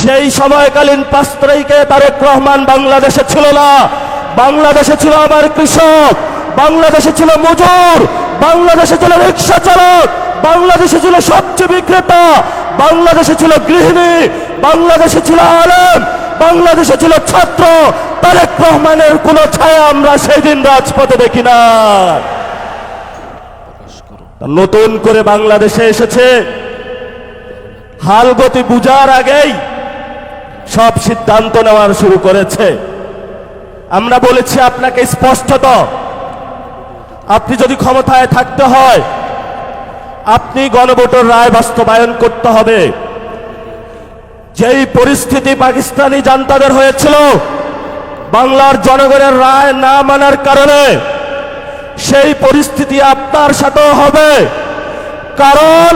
সেই সময়কালীন 5 তারিখে তারেক রহমান বাংলাদেশে ছিল না। বাংলাদেশে ছিল আমার কৃষক, বাংলাদেশে ছিল মজুর, বাংলাদেশে ছিল রিক্সা চালক, বাংলাদেশে ছিল সবজি বিক্রেতা, বাংলাদেশে ছিল গৃহিণী, বাংলাদেশে ছিল আলেম, বাংলাদেশে ছিল ছাত্র। তারেক রহমানের কোন ছায়া আমরা সেই দিন রাজপথে দেখি না। নতুন করে বাংলাদেশে এসেছে, হালগতি বুঝার আগেই সব সিদ্ধান্ত নেওয়ার শুরু করেছে। আমরা বলেছি আপনাকে স্পষ্টত, আপনি যদি ক্ষমতায় থাকতে হয় আপনি গণভোটের রায় বাস্তবায়ন করতে হবে। যেই পরিস্থিতি পাকিস্তানি জান্তাদের হয়েছিল বাংলার জনগণের রায় না মানার কারণে, সেই পরিস্থিতি আপনার সাথেও হবে। কারণ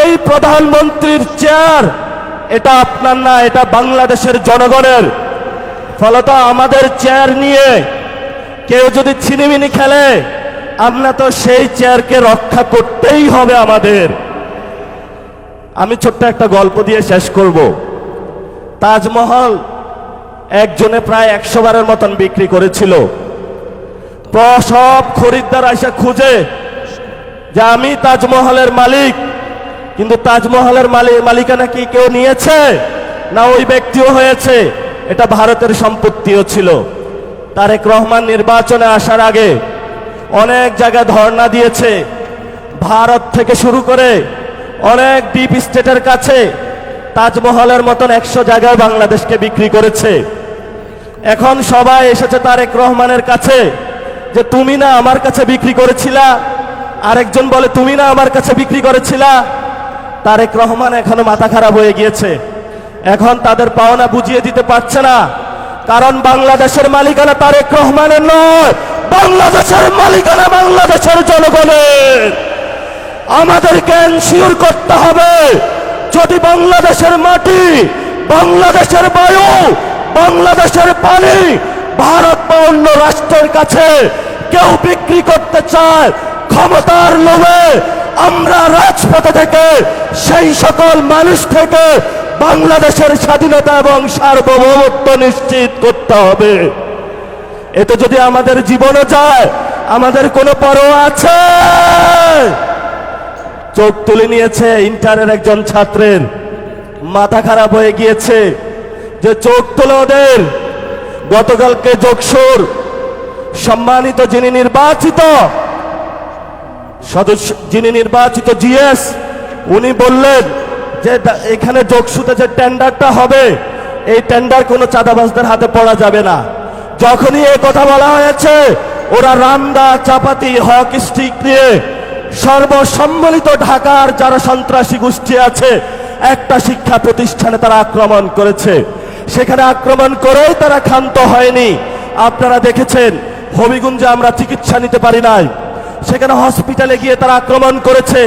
এই প্রধানমন্ত্রীর চেয়ার এটা আপনার না, এটা বাংলাদেশের জনগণের। ফলত আমাদের চেয়ার নিয়ে কেউ যদি ছিনিমিনি খেলে আমরা তো সেই চেয়ারকে রক্ষা করতেই হবে আমাদের। আমি ছোট্ট একটা গল্প দিয়ে শেষ করব। তাজমহল একজনে প্রায় 100 বারের মতন বিক্রি করেছিল। সব খরিদ্দার এসে খুঁজে যে আমি তাজমহলের মালিক, কিন্তু তাজমহলের মালিকানা কি কেউ নিয়েছে না ওই ব্যক্তিও হয়েছে? এটা ভারতের সম্পত্তিও ছিল। তারেক রহমান নির্বাচনে আসার আগে অনেক জায়গায় ধর্ণা দিয়েছে, ভারত থেকে শুরু করে অনেক ডিপ স্টেটের কাছে তাজমহলের মতন 100 জায়গায় বাংলাদেশকে বিক্রি করেছে। এখন সবাই এসেছে তারেক রহমানের কাছে যে তুমি না আমার কাছে বিক্রি করেছিলা, আরেকজন বলে তুমি না আমার কাছে বিক্রি করেছিলা। তারেক রহমান এখনো মাথা খারাপ হয়ে গিয়েছে, এখন তাদের পাওনা বুঝিয়ে দিতে পারছে না। কারণ বাংলাদেশের মালিকানা তারেক রহমানের নয়, বাংলাদেশের মালিকানা বাংলাদেশের জনগণের। আমাদেরকে এনশিওর করতে হবে যদি বাংলাদেশের মাটি, বাংলাদেশের বায়ু, বাংলাদেশের পানি ভারত বা অন্য রাষ্ট্রের কাছে কেউ বিক্রি করতে চায়, ক্ষমতার লোভে আমরা রাজপথে থেকে সেই সকল মানুষ থেকে বাংলাদেশের স্বাধীনতা এবং সার্বভৌমত্ব নিশ্চিত করতে হবে। এতে যদি আমাদের জীবনও যায় আমাদের কোনো পরোয়া আছে? চোখ তুলে নিয়েছে ইন্টারের একজন ছাত্রের, মাথা খারাপ হয়ে গিয়েছে যে চোখ তুলে ওদের। গতকালকে যোগসুর সম্মানিত যিনি নির্বাচিত জিএস, উনি বললেন যে এখানে যোগসুতে যে টেন্ডারটা হবে এই টেন্ডার কোনো চাঁদাবাজদের হাতে পড়া যাবে না। যখনই এই কথা বলা হয়েছে ওরা রামদা, চাপাতি, হক স্টিক নিয়ে সর্বসম্মিলিত ঢাকার যারা সন্ত্রাসী গোষ্ঠী আছে একটা শিক্ষা প্রতিষ্ঠানে তারা আক্রমণ করেছে। সেখানে আক্রমণ করেই তারা ক্ষান্ত হয়নি। আপনারা দেখেছেন হবিগঞ্জে আমরা চিকিৎসা নিতে পারি নাই, সেখানে হসপিটালে গিয়ে তারা আক্রমণ করেছে।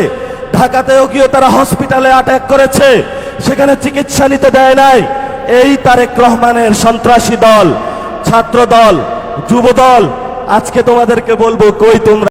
ঢাকাতেও গিয়ে তারা হসপিটালে অ্যাটাক করেছে, সেখানে চিকিৎসা নিতে দেয় নাই। এই তারেক রহমানের সন্ত্রাসী দল, ছাত্র দল, যুব দল, আজকে তোমাদেরকে বলবো কই তোমরা?